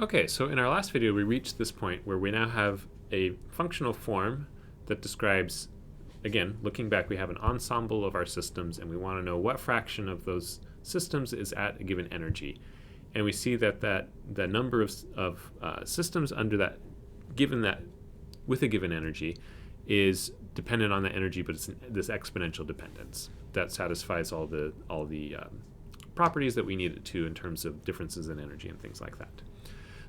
Okay, so in our last video, we reached this point where we now have a functional form that describes, again, looking back, we have an ensemble of our systems, and we want to know what fraction of those systems is at a given energy. And we see that the number of systems under that, given that with a given energy, is dependent on the energy, but it's this exponential dependence that satisfies all the properties that we need it to in terms of differences in energy and things like that.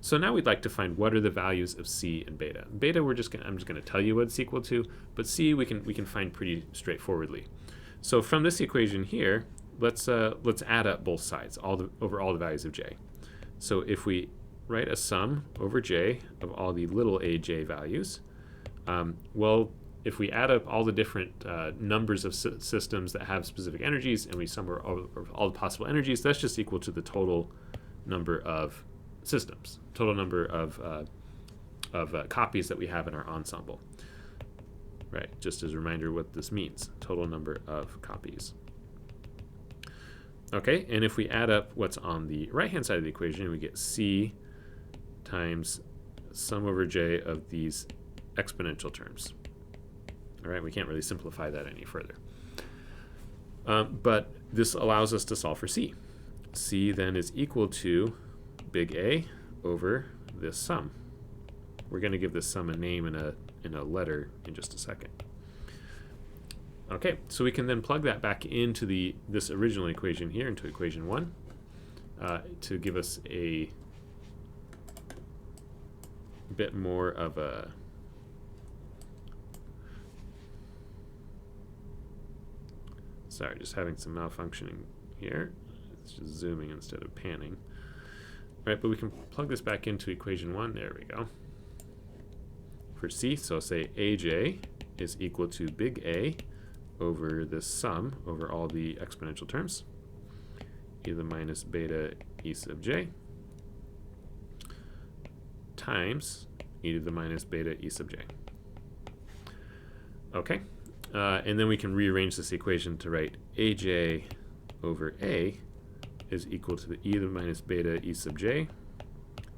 So now we'd like to find what are the values of C and beta. Beta, I'm just going to tell you what it's equal to, but C we can find pretty straightforwardly. So from this equation here, let's add up both sides over all the values of j. So if we write a sum over j of all the little aj values, well, if we add up all the different numbers of systems that have specific energies and we sum all the possible energies, that's just equal to the total number of systems, total number of copies that we have in our ensemble. Right, just as a reminder what this means, total number of copies. Okay, and if we add up what's on the right-hand side of the equation, we get C times sum over j of these exponential terms. All right, we can't really simplify that any further. But this allows us to solve for C. C then is equal to big A over this sum. We're going to give this sum a name in a letter in just a second. Okay, so we can then plug that back into this original equation here, into equation 1, to give us a bit more of a sorry, just having some malfunctioning here. It's just zooming instead of panning. All right, but we can plug this back into equation 1. There we go. For C, so say AJ is equal to big A over this sum over all the exponential terms, e to the minus beta e sub j times e to the minus beta e sub j. Okay, and then we can rearrange this equation to write AJ over A is equal to the e to the minus beta e sub j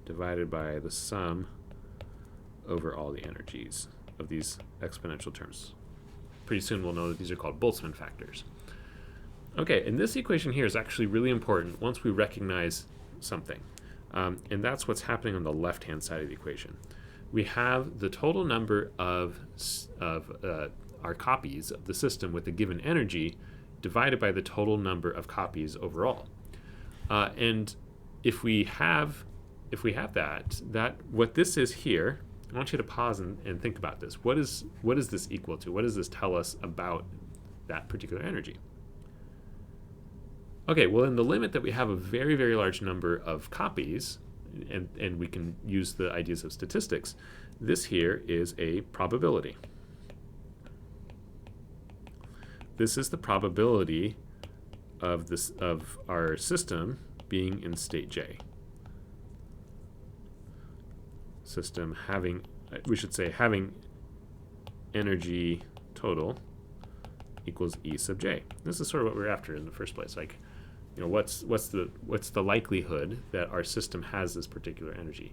divided by the sum over all the energies of these exponential terms. Pretty soon we'll know that these are called Boltzmann factors. Okay, and this equation here is actually really important once we recognize something. And that's what's happening on the left-hand side of the equation. We have the total number of our copies of the system with a given energy divided by the total number of copies overall. And if we have that what this is here, I want you to pause and think about this. What is this equal to? What does this tell us about that particular energy? Okay, well, in the limit that we have a very, very large number of copies, and we can use the ideas of statistics, this here is a probability. This is the probability of our system being in state J. System having, we should say, having energy total equals E sub J. This is sort of what we're after in the first place. Like, you know, what's the likelihood that our system has this particular energy?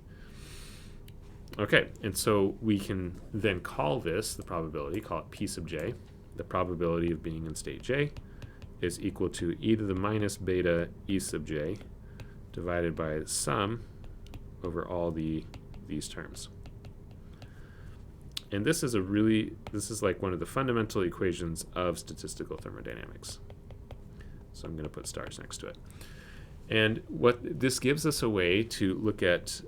Okay, and so we can then call this the probability, call it P sub J. The probability of being in state J is equal to e to the minus beta E sub J divided by the sum over all these terms. And this is like one of the fundamental equations of statistical thermodynamics. So I'm going to put stars next to it. And what this gives us a way to look at,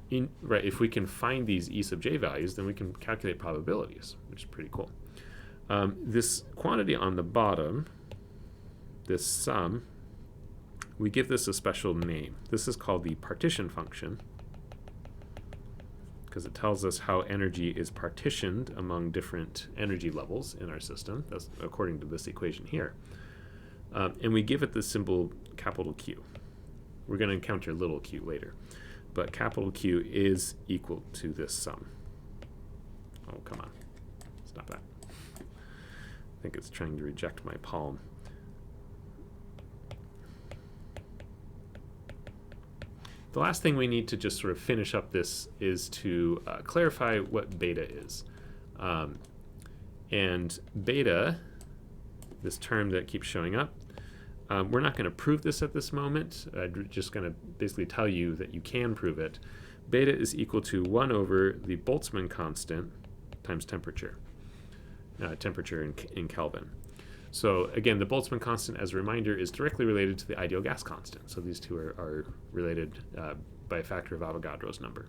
if we can find these E sub j values, then we can calculate probabilities, which is pretty cool. This quantity on the bottom, this sum, we give this a special name. This is called the partition function, because it tells us how energy is partitioned among different energy levels in our system. That's according to this equation here. And we give it the symbol capital Q. We're going to encounter little q later. But capital Q is equal to this sum. Oh, come on. Stop that. I think it's trying to reject my palm. The last thing we need to just sort of finish up this is to clarify what beta is. And beta, this term that keeps showing up, we're not going to prove this at this moment. I'm just going to basically tell you that you can prove it. Beta is equal to 1 over the Boltzmann constant times temperature, temperature in Kelvin. So again, the Boltzmann constant, as a reminder, is directly related to the ideal gas constant. So these two are related by a factor of Avogadro's number.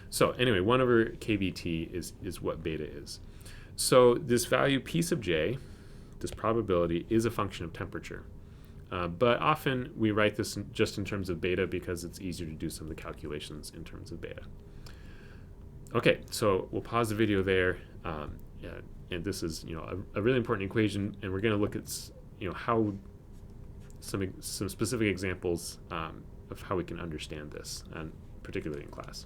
So anyway, 1 over kBT is what beta is. So this value P sub j, this probability, is a function of temperature. But often we write this just in terms of beta because it's easier to do some of the calculations in terms of beta. Okay, so we'll pause the video there. And this is, a really important equation, and we're going to look at, how some specific examples of how we can understand this, and particularly in class.